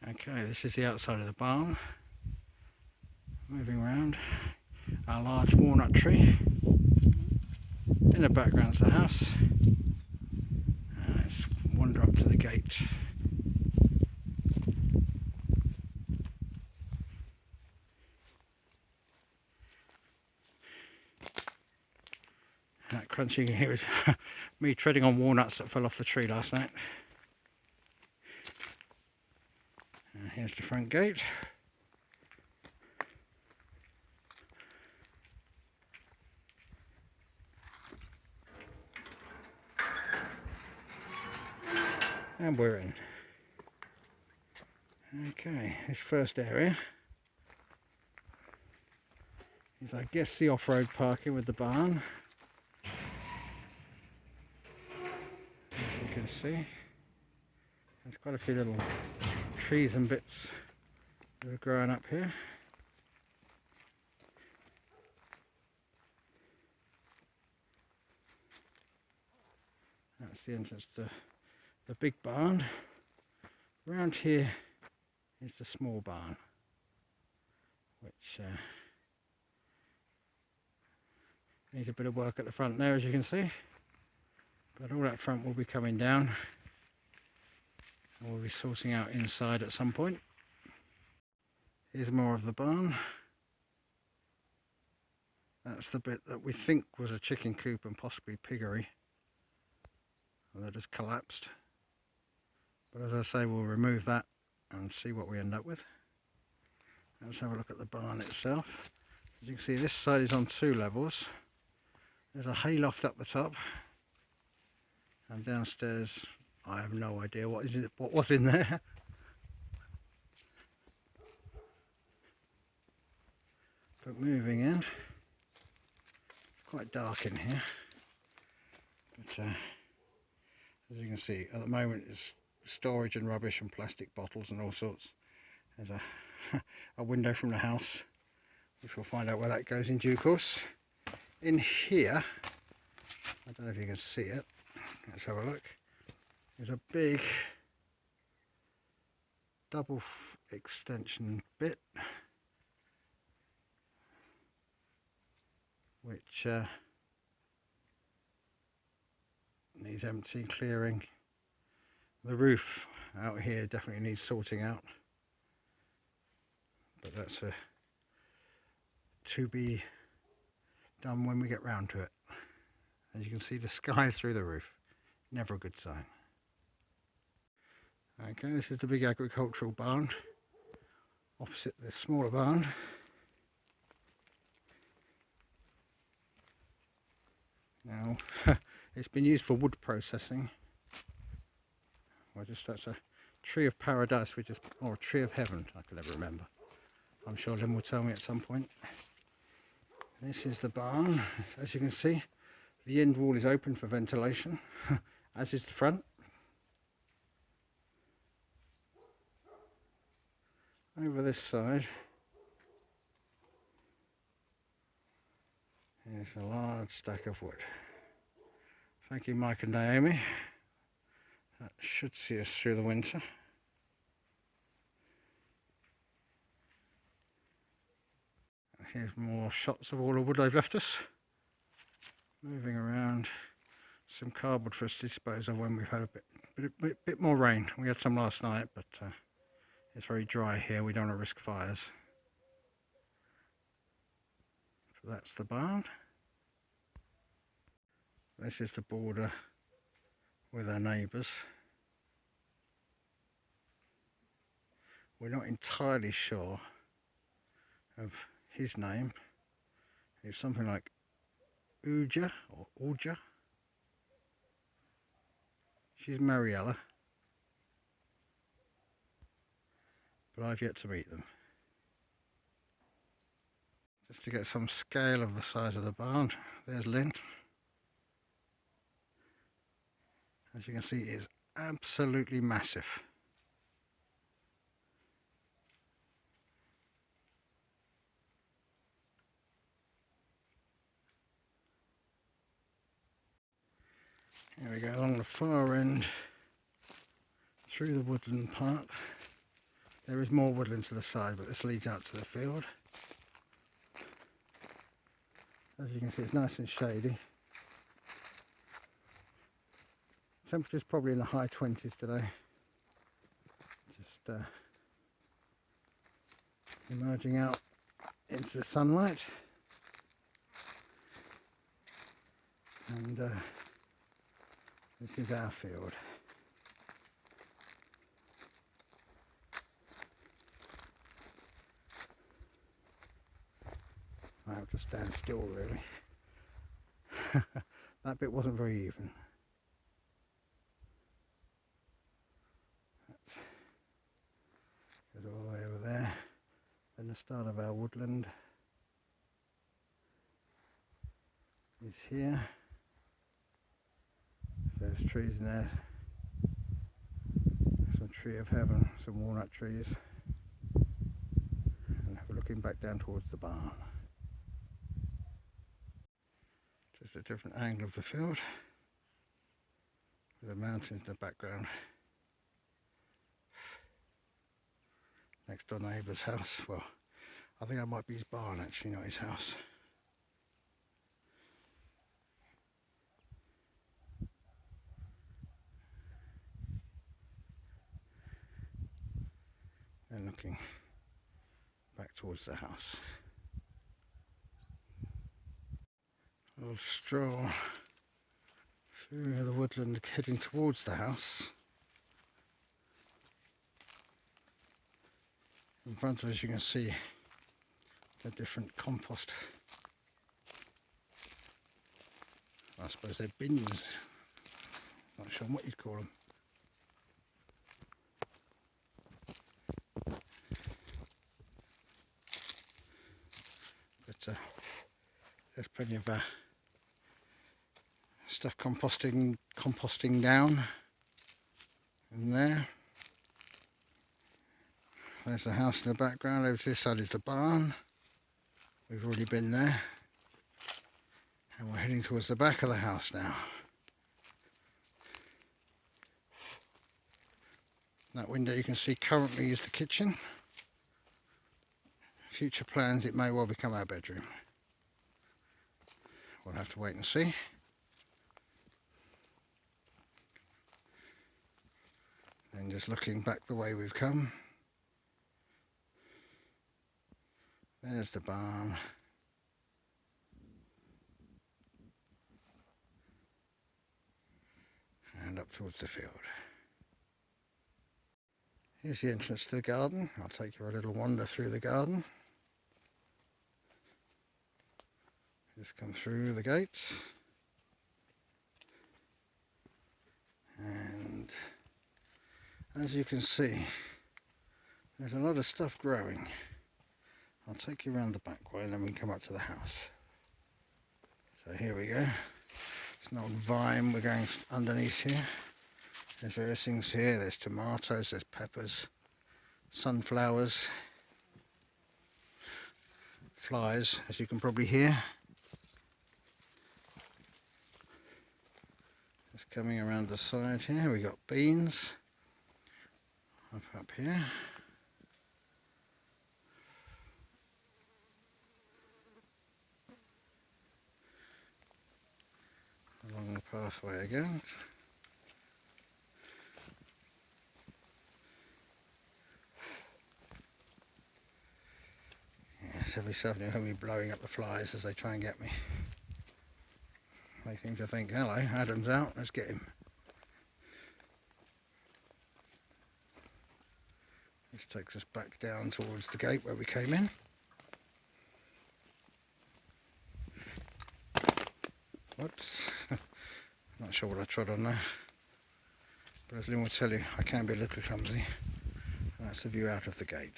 Okay, this is the outside of the barn. Moving around, our large walnut tree. In the background's the house. Let's wander up to the gate. That crunch you can hear is me treading on walnuts that fell off the tree last night. And here's the front gate. And we're in. Okay, this first area is, I guess, the off-road parking with the barn. As you can see, there's quite a few little trees and bits that are growing up here. That's the entrance to the big barn. Around here is the small barn, which needs a bit of work at the front there, as you can see. But all that front will be coming down. We'll be sorting out inside at some point. Here's more of the barn. That's the bit that we think was a chicken coop and possibly piggery. And that has collapsed. But as I say, we'll remove that and see what we end up with. Let's have a look at the barn itself. As you can see, this side is on 2 levels. There's a hay loft up the top. And downstairs, I have no idea what was in there. But moving in, it's quite dark in here. But as you can see, at the moment it's storage and rubbish and plastic bottles and all sorts. There's a window from the house, which we'll find out where that goes in due course. In here, I don't know if you can see it, let's have a look. There's a big double extension bit, which needs empty, clearing. The roof out here definitely needs sorting out, but that's to be done when we get round to it. As you can see, the sky through the roof, never a good sign. Okay, this is the big agricultural barn opposite the smaller barn. Now it's been used for wood processing. That's a tree of paradise, or a tree of heaven, I can never remember. I'm sure Lynn will tell me at some point. This is the barn. As you can see, the end wall is open for ventilation, as is the front. Over this side is a large stack of wood. Thank you, Mike and Naomi. That should see us through the winter. Here's more shots of all the wood they've left us. Moving around, some cardboard for us to dispose of when we've had a bit more rain. We had some last night, but it's very dry here. We don't want to risk fires. So that's the barn. This is the border with our neighbours. We're not entirely sure of his name. It's something like Uja or Uja. She's Mariella, but I've yet to meet them. Just to get some scale of the size of the barn, there's Lynn. As you can see, it is absolutely massive. Here we go, along the far end, through the woodland part. There is more woodland to the side, but this leads out to the field. As you can see, it's nice and shady. Temperature's probably in the high 20s today. Just emerging out into the sunlight. And this is our field. I have to stand still really. That bit wasn't very even. That goes all the way over there. Then the start of our woodland is here. There's trees in there. Some tree of heaven, some walnut trees. And we're looking back down towards the barn. Just a different angle of the field, with the mountains in the background. Next door neighbour's house. Well, I think that might be his barn actually, not his house. And looking back towards the house. A little stroll through the woodland heading towards the house. In front of us you can see the different compost. I suppose they're bins. Not sure what you'd call them. But there's plenty of stuff composting down in there. There's the house in the background. Over to this side is the barn. We've already been there. And we're heading towards the back of the house now. That window you can see currently is the kitchen. Future plans, it may well become our bedroom. We'll have to wait and see. And just looking back the way we've come. There's the barn. And up towards the field. Here's the entrance to the garden. I'll take you a little wander through the garden. Just come through the gates. And as you can see, there's a lot of stuff growing. I'll take you around the back way and then we can come up to the house. So here we go. It's an old vine, we're going underneath here. There's various things here, there's tomatoes, there's peppers, sunflowers, flies, as you can probably hear. Just coming around the side here, we got beans up here. Along the pathway again. Yes, every so often you'll hear me blowing up the flies as they try and get me. They seem to think, hello, Adam's out, let's get him. This takes us back down towards the gate where we came in. Whoops, not sure what I trod on there, but as Lynn will tell you, I can be a little clumsy, and that's the view out of the gate.